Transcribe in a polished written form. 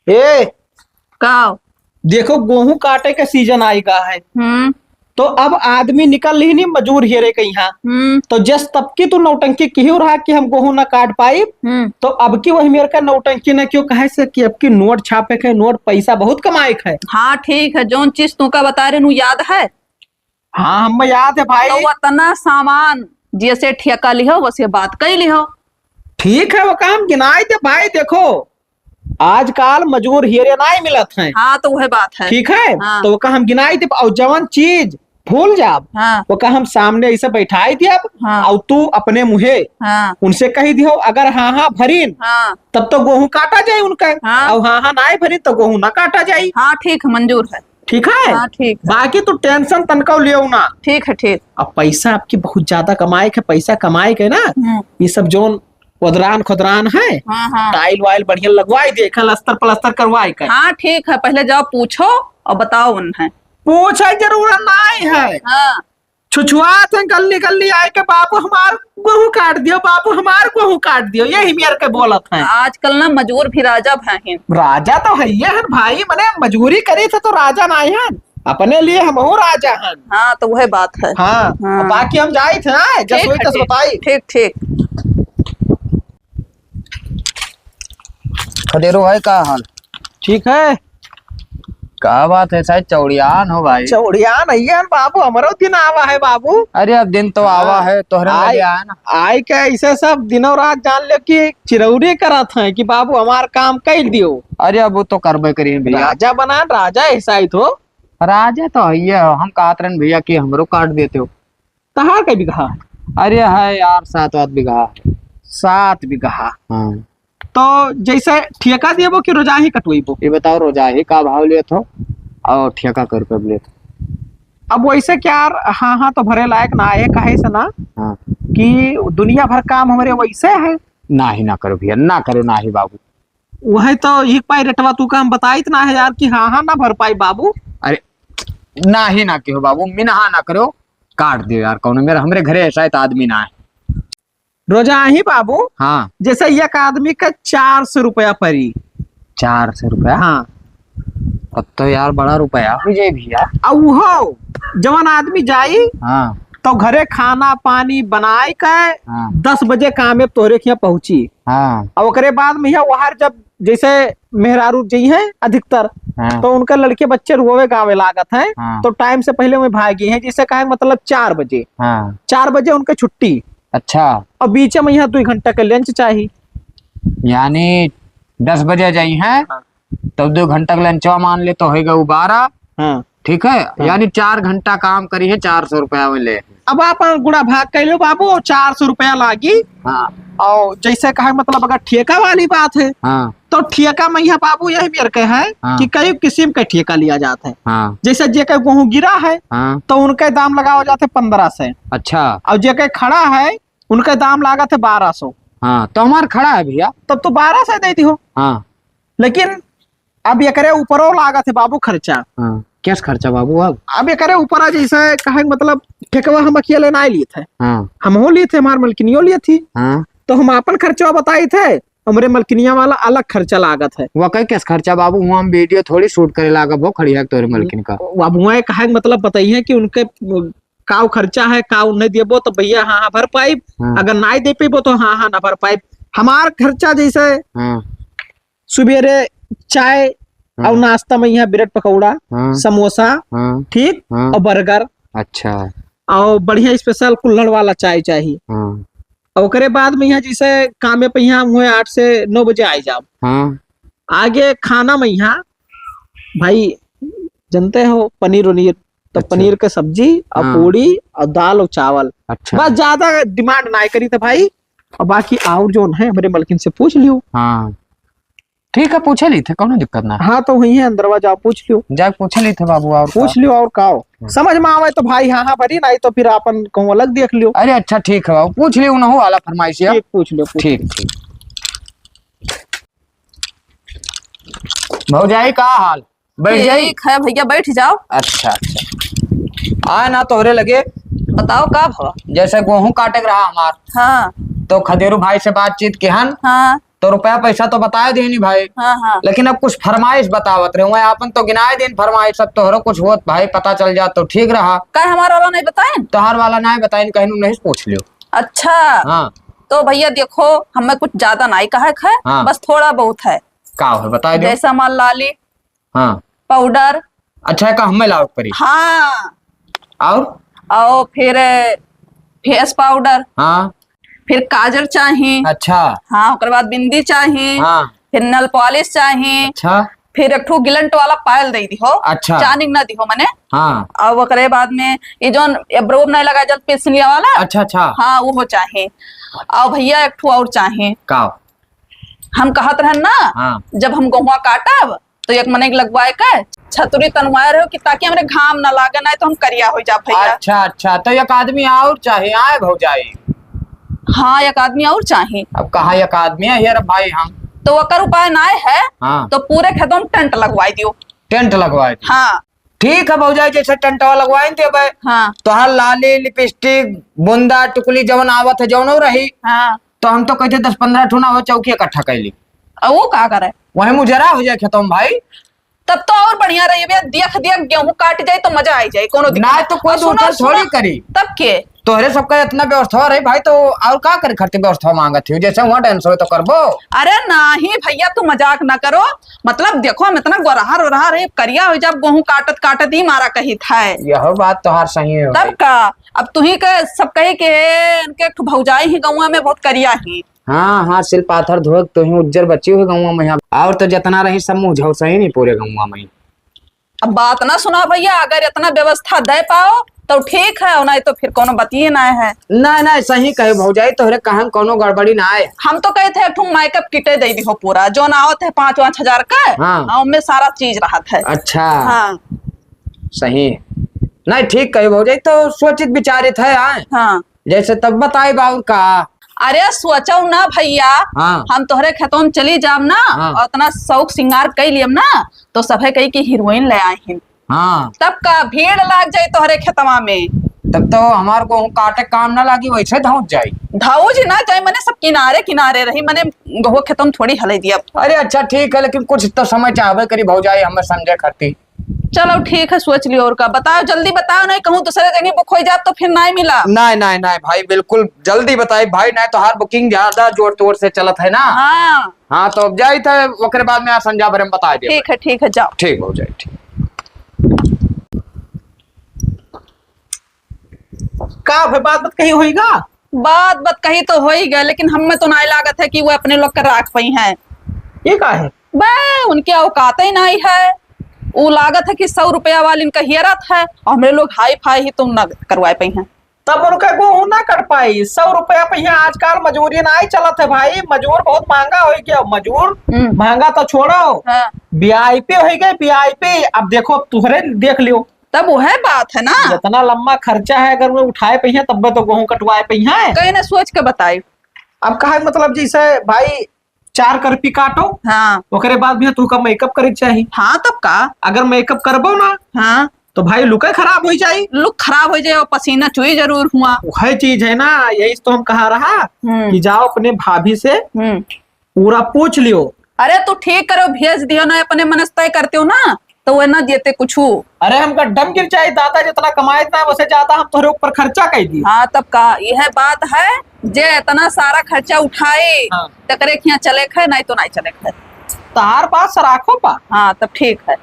ए का देखो गेहूं काटे का सीजन आएगा है। तो अब आदमी निकल ही नहीं मजूर हेरे के यहाँ। तो जस तब की तू नौटंकी क्यों रहा कि हम गेहूं ना काट पाई। तो अब की वही मेरे का नौटंकी न क्यों कहे से कि अब की नोट छापे के नोट पैसा बहुत कमाए है। हाँ ठीक है, जोन चीज तू का बता रहे नु याद है। हाँ हमें याद है भाई। तो वतना सामान जैसे ठेका लिहो वैसे बात कही लिहो। ठीक है वो काम गिनाए थे भाई। देखो आजकल मजूर हीरे नहीं मिलत हैं। हाँ तो वह बात है। ठीक है। हाँ। तो वो का हम गिनाई थे और जवन चीज भूल जाब। हाँ। वो का हम सामने ऐसे बैठाई थी अब। हाँ। और तू अपने मुहे हाँ। उनसे कही दियो अगर हाँ हाँ भरीन हाँ। तब तो गेहूं काटा जाए उनका। हाँ। और हाँ हाँ नहीं भरी तो गेहूं ना काटा जाए। हाँ ठीक है, मंजूर है। ठीक है। हाँ ठीक है। बाकी तू टेंशन तनका लियो ना। ठीक है ठीक। अब पैसा आपकी बहुत ज्यादा कमाए के पैसा कमाए के ना ये सब जोन उदरान खुदरान है। हाँ हाँ। टाइल वाइल बढ़िया लगवाई दे अस्तर प्लस्तर करवाई के। हाँ ठीक है, पहले जाओ पूछो और बताओ उन्हें। पूछे जरूरत नहीं है। हाँ। छुछुआत है गली गली आए के बापू हमार गेहूं काट दियो बापू हमार गेहूं काट दियो यही मेरे के बोलत है। आजकल ना मजूर भी राजा हैं। राजा तो है ये है भाई मने मजबूरी करी थे तो राजा नहीं है। अपने लिए हम हो राजा हैं। हाँ तो वह बात है। हाँ, हाँ। बाकी हम जाए थे ना जस वही तस बताई। ठीक ठीक। खदेरो भाई का हाल। ठीक है। का बात है शायद चौड़ियान हो भाई। चौड़िया नहीं है बाबू हमारो दिन आवा है बाबू। अरे अब दिन तो आवा है तोहरे लगे आया ना। आय के ऐसे सब दिनों रात जान लो कि चिरौरी करत है कि बाबू हमार काम कर दियो। अरे अब वो तो करबे करिए भैया। राजा बना राजा ऐसा ही तो। राजा तो है ये हम कहत रहे भैया कि हमरो काट देते हो। तहार का बिगहा। अरे है यार 7 बीघा। 7 बीघा। हाँ तो जैसे ठेका दिएबो कि रोजा ही कटवेबो। ये बताओ रोजा ही का भाव ले थो और ठेका कर रुपये ले थो। अब वैसे क्या हाँ हाँ तो भरे लायक ना है कहे से ना। हाँ कि दुनिया भर काम हमारे वैसे है। ना ही ना करो भैया ना करो ना ही बाबू। वही तो एक पाई रेटवा तू का हम बताई ना है यार कि हाँ हाँ ना भर पाई बाबू। अरे ना ही ना क्यों बाबू मिनहा ना करो काट दियो यार कौन मेरे हमरे घरे ऐसा तो आदमी ना है। रोजा ही बाबू। हाँ जैसे एक आदमी का 400 रुपया पड़ी। 400 रुपया। हाँ अब तो यार बड़ा रुपया हो जाए भैया। अब वो जवान आदमी जाई हाँ तो घरे खाना पानी बनाए के हाँ 10 बजे काम में तोरे के यहाँ पहुंची। हाँ और ओकरे बाद में वहां जब जैसे मेहरारू जी है अधिकतर हाँ तो उनका लड़के बच्चे रोवे गावे लागत है। हाँ। तो टाइम से पहले में भागी है जिससे कहे मतलब 4 बजे। हाँ 4 बजे उनका छुट्टी। अच्छा और बीच में यहाँ 2 घंटा का लंच चाहिए। यानी 10 बजे जाई है तो 2 घंटा का लंचवा मान ले तो होगा 12। हाँ ठीक है यानी 4 घंटा काम करी है 400 रुपया में ले। अब आप गुड़ा भाग कर लो बाबू 400 रुपया लागी। हाँ और जैसे कहे मतलब अगर ठेका वाली बात है हाँ तो ठेका में यहाँ बाबू यही मेरे के है। हाँ। कि कई किस्म का ठेका लिया जाता है। हाँ जैसे जे के गेहूं गिरा है हाँ तो उनके दाम लगाओ जाते 15 से। अच्छा और जे के खड़ा है उनका दाम लागत है 1200। हाँ तो हमारा खड़ा है भैया। तब तो 12 से देती हो। हाँ लेकिन अब ये करे ऊपरों लागत है बाबू खर्चा। हाँ क्या खर्चा बाबू अब ये करे ऊपर जैसे कहे मतलब ठेकवा हम अकेले ना लिए थे। हाँ हम हो लिए थे हमारे मलकिनियों लिए थी। हाँ तो हम अपन खर्चा बताई थे हमारे मलकिनिया वाला अलग खर्चा लागत है। वो कई कैस खर्चा बाबू हुआ हम वीडियो थोड़ी शूट करे लागा वो खड़ी है तोरे मलकिन का। अब वहाँ कहे मतलब बताइए कि उनके काव खर्चा है काव नहीं देबो तो भैया हाँ हाँ भर पाइब। हाँ। अगर नहीं दे पेबो तो हाँ हाँ ना भर पाइब। हमार खर्चा जैसे हाँ सुबेरे चाय और नाश्ता में यहाँ ब्रेड पकौड़ा हाँ समोसा हाँ ठीक हाँ और बर्गर अच्छा और बढ़िया स्पेशल कुल्हड़ वाला चाय चाहिए। हाँ और ओकरे बाद में यहाँ जैसे कामे पे यहाँ हुए 8 से 9 बजे आ जाओ। हाँ आगे खाना में यहाँ भाई जानते हो पनीर उनीर तो अच्छा। पनीर के सब्जी और हाँ। पूड़ी और दाल और चावल। अच्छा बस ज्यादा डिमांड ना करी तो भाई। और बाकी और जो है हमारे मलकिन से पूछ लियो। हाँ ठीक है पूछे ली थे कौन दिक्कत ना। हाँ तो वही है अंदरवा जाओ पूछ लियो। जाए पूछे ली थे बाबू और पूछ लियो और काओ समझ में आवे तो भाई हाँ हाँ भरी नहीं तो फिर अपन कहूँ अलग देख लियो। अरे अच्छा ठीक है बाबू पूछ लियो ना हो वाला फरमाइश है। ठीक पूछ लियो ठीक ठीक भौजाई का हाल बैठ जाई। ठीक है भैया बैठ जाओ। अच्छा अच्छा आए ना तोहरे लगे बताओ का भवा। जैसे गेहूं काटे के रहा हमार हाँ तो खदेरू भाई से बातचीत के हन हाँ तो रुपया पैसा तो बताए देनी भाई। हाँ हाँ लेकिन अब कुछ फरमाइश बतावत रहे हुए आपन तो गिनाए दिन फरमाइश सब तोहरो कुछ होत भाई पता चल जा तो ठीक रहा। क्या हमारा वाला नहीं बताए? तोहार वाला ना बताइन कहनू नहीं पूछ लियो। अच्छा हाँ तो भैया देखो हमें कुछ ज्यादा नहीं कहा है हाँ। बस थोड़ा बहुत है। का है बता दो। जैसा मान लाली हाँ पाउडर। अच्छा है का हमें लाओ परी। हाँ और फिर फेस पाउडर। हाँ फिर काजल चाहिए। अच्छा हाँ ओकर बाद बिंदी चाहिए। हाँ फिर नल पॉलिश चाहिए। अच्छा फिर एक ठो गिलंट वाला पायल दे दी हो। अच्छा। चानिक ना दी हो मने। हाँ और ओकरे बाद में ये जो एब्रोब नहीं लगा जल पेसलिया वाला। अच्छा अच्छा हाँ वो चाहिए। और भैया एक ठो और चाहिए। का हम कहत रहन ना हाँ। जब हम गेहुआ काटब तो एक मने लगवाए के छतुरी तनवाए रहो कि ताकि हमरे घाम ना लागे ना तो हम करिया हो जा भैया। अच्छा अच्छा तो एक आदमी और चाहिए आए भौजाई। हाँ एक आदमी और चाहिए। अब कहा एक आदमी है यार भाई हम तो ओकर उपाय ना है। हाँ। तो पूरे खेतों में टेंट लगवाई दियो। टेंट लगवाए थे। हाँ ठीक है भौजाई जैसे टेंट लगवाए थे भाई। हाँ तोहर लाली लिपस्टिक बुंदा टुकली जवन आवत है जवन रही हाँ। तो हम तो कहते 10-15 ठुना हो चौकी इकट्ठा कैली अब वो का करे वही मुजरा हो जाए खेतों में भाई। तब तो और बढ़िया रही भैया देख देख गेहूं काट जाए तो मजा आई जाए कोनो दिक्कत ना नहीं। तो कोई और सुनो, दूसरा सुनो, थोड़ी करी। तब के तोहरे सबका इतना व्यवस्था रही भाई तो और का करे खर्चे व्यवस्था मांगत थी जैसे वहाँ डांस हो तो करबो। अरे नहीं भैया तू मजाक ना करो मतलब देखो हम इतना गोरहार वरहार है करिया हो जब गेहूं काटत काटत ही मारा कही था। यह बात तोहार सही है तब का अब तू ही के सब कहे के इनके एक ठो भौजाई ही गौवा में बहुत करिया ही। हाँ हाँ सिल पाथर धोक तो ही उज्जर बची हुई गाँव में और तो जितना रही सब मुँह झौ सही नहीं पूरे गाँव में। अब बात ना सुना भैया अगर इतना व्यवस्था दे पाओ तो ठीक है और नहीं तो फिर कोनो बतिए ना है। नहीं नहीं सही कहे भौजाई तोहरे कहा कोनो गड़बड़ी ना आए। हम तो कहते हैं तुम मेकअप किटे दे दी हो पूरा जो ना आवत है 5-5 हजार का। हाँ। उनमें सारा चीज रहत है। अच्छा हाँ सही नहीं ठीक कहे भौजाई तो सोचित विचारित है। हाँ जैसे तब बताए बाबू का। अरे सोचो ना भैया। हाँ। हम तोहरे खेतों में चली जाम ना। हाँ। और इतना शौक श्रृंगार कर लियम ना तो सभे कही की हीरोइन ले आए हैं। हाँ तब का भीड़ लाग जाए तोहरे खेतवा में। तब तो हमारे को काटे काम ना लगी वैसे धौच जाई। धाऊ जी ना जाए मने सब किनारे किनारे रही मने गहो खेतों में थोड़ी हले दिया। अरे अच्छा ठीक है लेकिन कुछ तो समय चाहबे करी भौजाई हमें समझे खाती। चलो ठीक है सोच लियो और का बताओ जल्दी बताओ नहीं कहूँ दूसरे जगह बुक हो जाए तो फिर नहीं मिला। नहीं नहीं नहीं भाई बिल्कुल जल्दी बताई भाई नहीं तो हर बुकिंग ज्यादा जोर तोड़ से चलत है ना। हाँ हाँ तो अब जाई था ओकरे बाद में संजा भरे में बता दे। ठीक है जाओ। ठीक हो जाए ठीक। का भाई बात कहीं होईगा। बात कही तो हो ही गए लेकिन हमें तो नहीं लागत है कि वो अपने लोग कर राख पाई है। ये का है बे उनकी औकात ही नहीं है। वो लागत है कि 100 रुपया वाली इनका हियरत है और हमरे लोग हाई फाई ही तुम न करवाए पाई हैं। तब उनका गेहूं ना कट पाई 100 रुपया पे यहाँ आजकल मजूरी ना ही चलत है भाई। मजूर बहुत महंगा हो गया। मजूर महंगा तो छोड़ो। हाँ। वीआईपी हो गए वीआईपी। अब देखो तुहरे देख लियो तब वो है बात है ना जितना लंबा खर्चा है अगर वो उठाए पे हैं तब तो गेहूं कटवाए पे हैं। कहीं ना सोच के बताई। अब कहा मतलब जैसे भाई 4 करपी काटो। हाँ ओकरे बाद भी तू का मेकअप करे चाहिए। हाँ तब का अगर मेकअप करबो ना हाँ तो भाई लुक खराब हो जाये। लुक खराब हो जाए और पसीना चुई जरूर हुआ। वही चीज है ना यही तो हम कहा रहा कि जाओ अपने भाभी से पूरा पूछ लियो। अरे तू ठीक करो भेज दियो ना अपने मनस्ताय करते हो ना तो वह ना देते कुछ। अरे हमका दम गिर जाए दादा जितना कमाए था वैसे ज्यादा हम तोहरे ऊपर खर्चा कर दी। हाँ तब का यह बात है जे इतना सारा खर्चा उठाए हाँ। तकरे यहाँ चले खे नहीं तो नहीं चले खे। तार बात सराखो पा। हाँ तब ठीक है।